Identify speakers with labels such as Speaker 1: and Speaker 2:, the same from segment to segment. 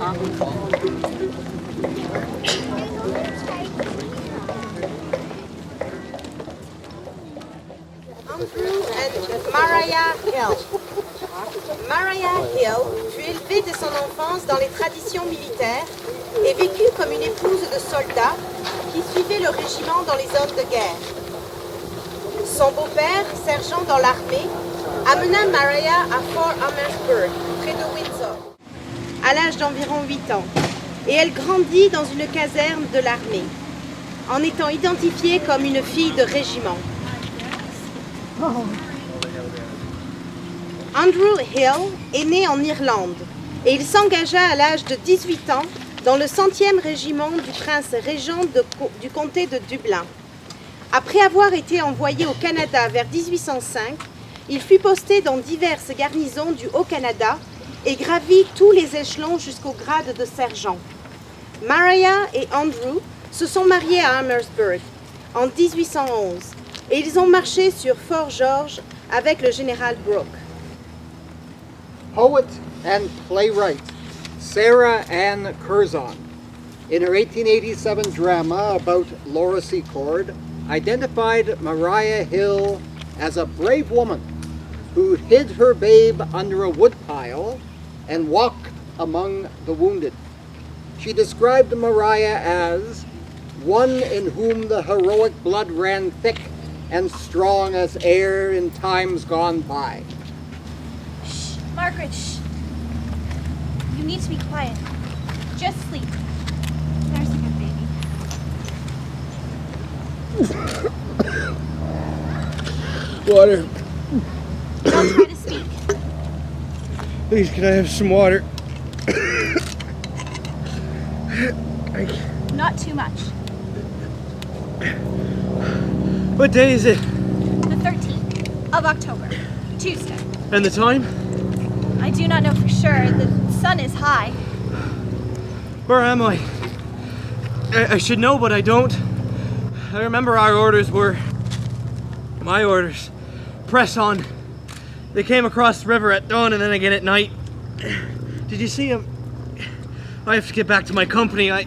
Speaker 1: Andrew and Mariah Hill. Mariah Hill fut élevée dès son enfance dans les traditions militaires et vécut comme une épouse de soldat qui suivait le régiment dans les zones de guerre. Son beau-père, sergent dans l'armée, amena Mariah à Fort Amherstburg, près de Windsor, à l'âge d'environ 8 ans, et elle grandit dans une caserne de l'armée, en étant identifiée comme une fille de régiment. Andrew Hill est né en Irlande et il s'engagea à l'âge de 18 ans dans le 100e régiment du prince régent du comté de Dublin. Après avoir été envoyé au Canada vers 1805, il fut posté dans diverses garnisons du Haut-Canada et gravit tous les échelons jusqu'au grade de sergent. Mariah et Andrew se sont mariés à Amherstburg en 1811 et ils ont marché sur Fort George avec le général Brooke.
Speaker 2: Poet and playwright Sarah Ann Curzon, in her 1887 drama about Laura Secord, identified Mariah Hill as a brave woman who hid her babe under a woodpile and walked among the wounded. She described Mariah as one in whom the heroic blood ran thick and strong as air in times gone by.
Speaker 3: Shh, Margaret, shh. You need to be quiet. Just sleep. There's a good baby.
Speaker 4: Water.
Speaker 3: Don't try to speak.
Speaker 4: Please, can I have some water?
Speaker 3: Not too much.
Speaker 4: What day is it?
Speaker 3: The 13th of October, Tuesday.
Speaker 4: And the time?
Speaker 3: I do not know for sure. The sun is high.
Speaker 4: Where am I? I should know, but I don't. I remember our orders were... My orders. Press on. They came across the river at dawn and then again at night. Did you see him? I have to get back to my company. I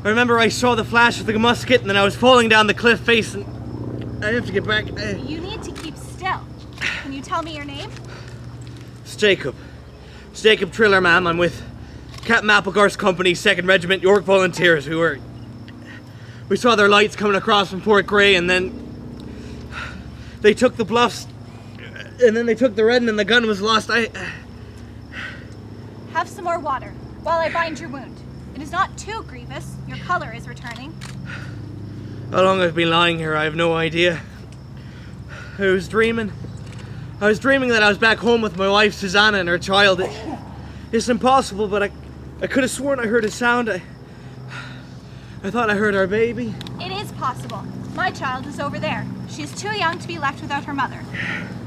Speaker 4: remember I saw the flash of the musket and then I was falling down the cliff face and I have to get back.
Speaker 3: You need to keep still. Can you tell me your name?
Speaker 4: It's Jacob. It's Jacob Triller, ma'am. I'm with Captain Applegarth's company, 2nd Regiment, York Volunteers. We saw their lights coming across from Port Grey and then they took the bluffs and then they took the Redden and the gun was lost.
Speaker 3: Have some more water while I bind your wound. It is not too grievous. Your color is returning.
Speaker 4: How long I've been lying here, I have no idea. I was dreaming that I was back home with my wife Susanna and her child. It's impossible, but I could have sworn I heard a sound. I thought I heard our baby.
Speaker 3: It is possible. My child is over there. She is too young to be left without her mother.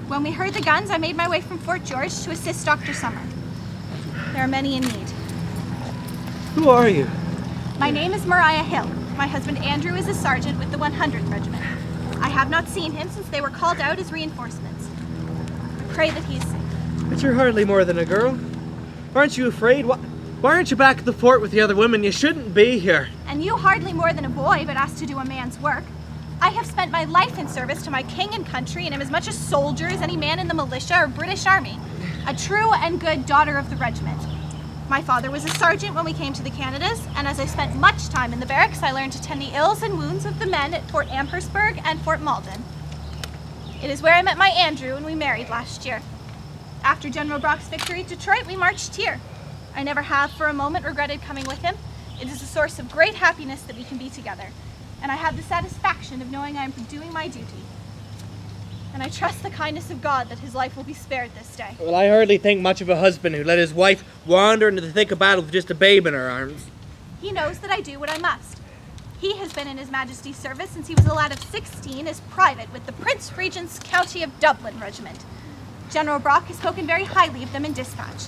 Speaker 3: When we heard the guns, I made my way from Fort George to assist Dr. Summer. There are many in need.
Speaker 4: Who are you?
Speaker 3: My name is Mariah Hill. My husband Andrew is a sergeant with the 100th Regiment. I have not seen him since they were called out as reinforcements. I pray that he is safe.
Speaker 4: But you're hardly more than a girl. Aren't you afraid? Why aren't you back at the fort with the other women? You shouldn't be here.
Speaker 3: And you hardly more than a boy, but asked to do a man's work. I have spent my life in service to my king and country and am as much a soldier as any man in the militia or British army. A true and good daughter of the regiment. My father was a sergeant when we came to the Canadas, and as I spent much time in the barracks, I learned to tend the ills and wounds of the men at Fort Amherstburg and Fort Malden. It is where I met my Andrew when we married last year. After General Brock's victory at Detroit, we marched here. I never have for a moment regretted coming with him. It is a source of great happiness that we can be together, and I have the satisfaction of knowing I am doing my duty. And I trust the kindness of God that his life will be spared this day.
Speaker 4: Well, I hardly think much of a husband who let his wife wander into the thick of battle with just a babe in her arms.
Speaker 3: He knows that I do what I must. He has been in His Majesty's service since he was a lad of 16 as private with the Prince Regent's County of Dublin Regiment. General Brock has spoken very highly of them in dispatch.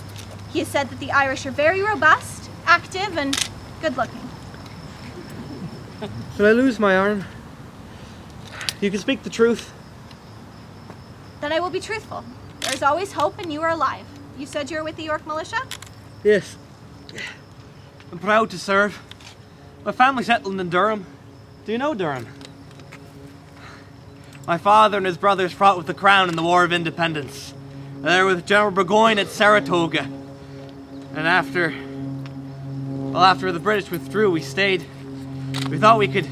Speaker 3: He has said that the Irish are very robust, active, and good-looking.
Speaker 4: Should I lose my arm? You can speak the truth.
Speaker 3: Then I will be truthful. There is always hope and you are alive. You said you were with the York Militia?
Speaker 4: Yes. I'm proud to serve. My family settled in Durham. Do you know Durham? My father and his brothers fought with the Crown in the War of Independence. They were with General Burgoyne at Saratoga. And after the British withdrew, we stayed. We thought we could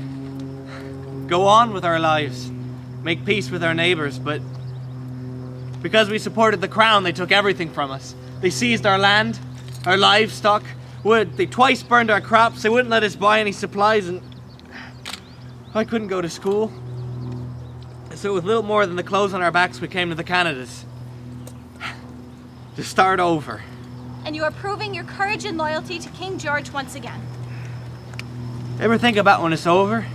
Speaker 4: go on with our lives, make peace with our neighbours, but because we supported the Crown, they took everything from us. They seized our land, our livestock, they twice burned our crops, they wouldn't let us buy any supplies, and I couldn't go to school. So with little more than the clothes on our backs, we came to the Canadas to start over.
Speaker 3: And you are proving your courage and loyalty to King George once again.
Speaker 4: Ever think about when it's over?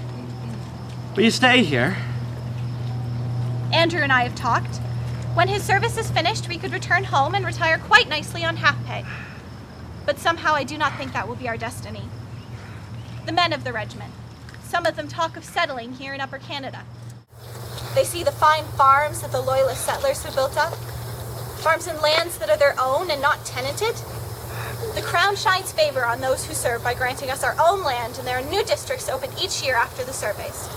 Speaker 4: Will you stay here?
Speaker 3: Andrew and I have talked. When his service is finished, we could return home and retire quite nicely on half pay. But somehow I do not think that will be our destiny. The men of the regiment, some of them talk of settling here in Upper Canada. They see the fine farms that the Loyalist settlers have built up, farms and lands that are their own and not tenanted. The Crown shines favor on those who serve by granting us our own land, and there are new districts open each year after the surveys.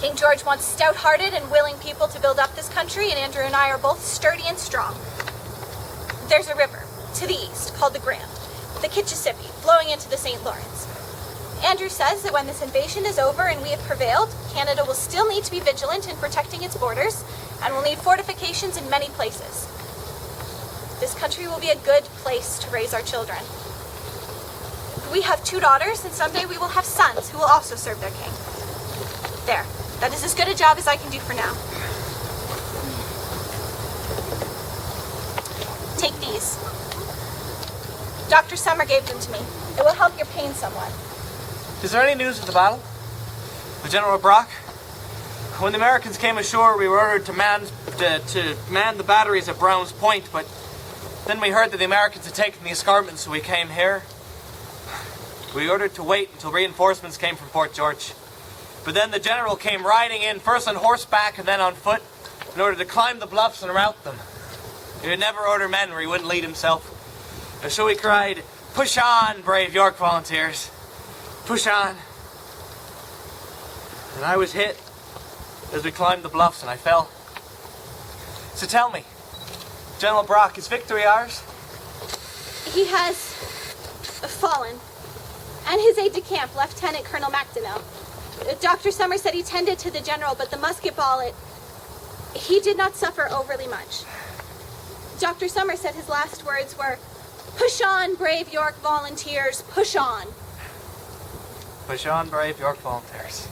Speaker 3: King George wants stout-hearted and willing people to build up this country, and Andrew and I are both sturdy and strong. There's a river to the east called the Grand, the Kitchissippi, flowing into the St. Lawrence. Andrew says that when this invasion is over and we have prevailed, Canada will still need to be vigilant in protecting its borders and will need fortifications in many places. This country will be a good place to raise our children. We have 2 daughters, and someday we will have sons who will also serve their king. There. That is as good a job as I can do for now. Take these. Dr. Summer gave them to me. It will help your pain somewhat.
Speaker 4: Is there any news of the battle? With General Brock? When the Americans came ashore, we were ordered to man the batteries at Brown's Point, but then we heard that the Americans had taken the escarpment, so we came here. We were ordered to wait until reinforcements came from Fort George. But then the general came riding in, first on horseback and then on foot, in order to climb the bluffs and rout them. He would never order men where he wouldn't lead himself. And so he cried, "Push on, brave York volunteers. Push on." And I was hit as we climbed the bluffs, and I fell. So tell me, General Brock, is victory ours?
Speaker 3: He has fallen. And his aide-de-camp, Lieutenant Colonel MacDonald. Dr. Summer said he tended to the general, but the musket ball, he did not suffer overly much. Dr. Summer said his last words were, "Push on, brave York volunteers, push on."
Speaker 4: Push on, brave York volunteers.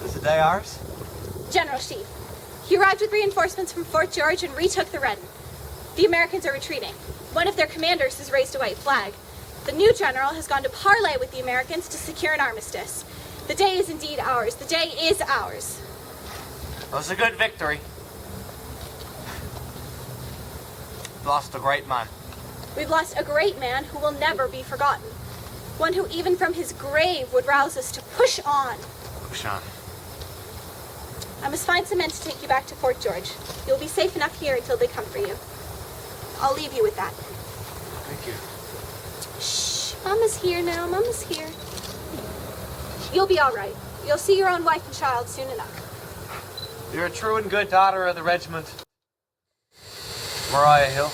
Speaker 4: Is the day ours?
Speaker 3: General Sheath. He arrived with reinforcements from Fort George and retook the Reddon. The Americans are retreating. One of their commanders has raised a white flag. The new general has gone to parley with the Americans to secure an armistice. The day is indeed ours. The day is ours.
Speaker 4: It was a good victory. Lost a great man.
Speaker 3: We've lost a great man who will never be forgotten. One who even from his grave would rouse us to push on.
Speaker 4: Push on.
Speaker 3: I must find some men to take you back to Fort George. You'll be safe enough here until they come for you. I'll leave you with that.
Speaker 4: Thank you.
Speaker 3: Shh, Mama's here now, Mama's here. You'll be all right. You'll see your own wife and child soon enough.
Speaker 4: You're a true and good daughter of the regiment, Mariah Hill.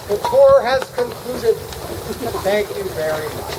Speaker 2: The tour has concluded. Thank you very much.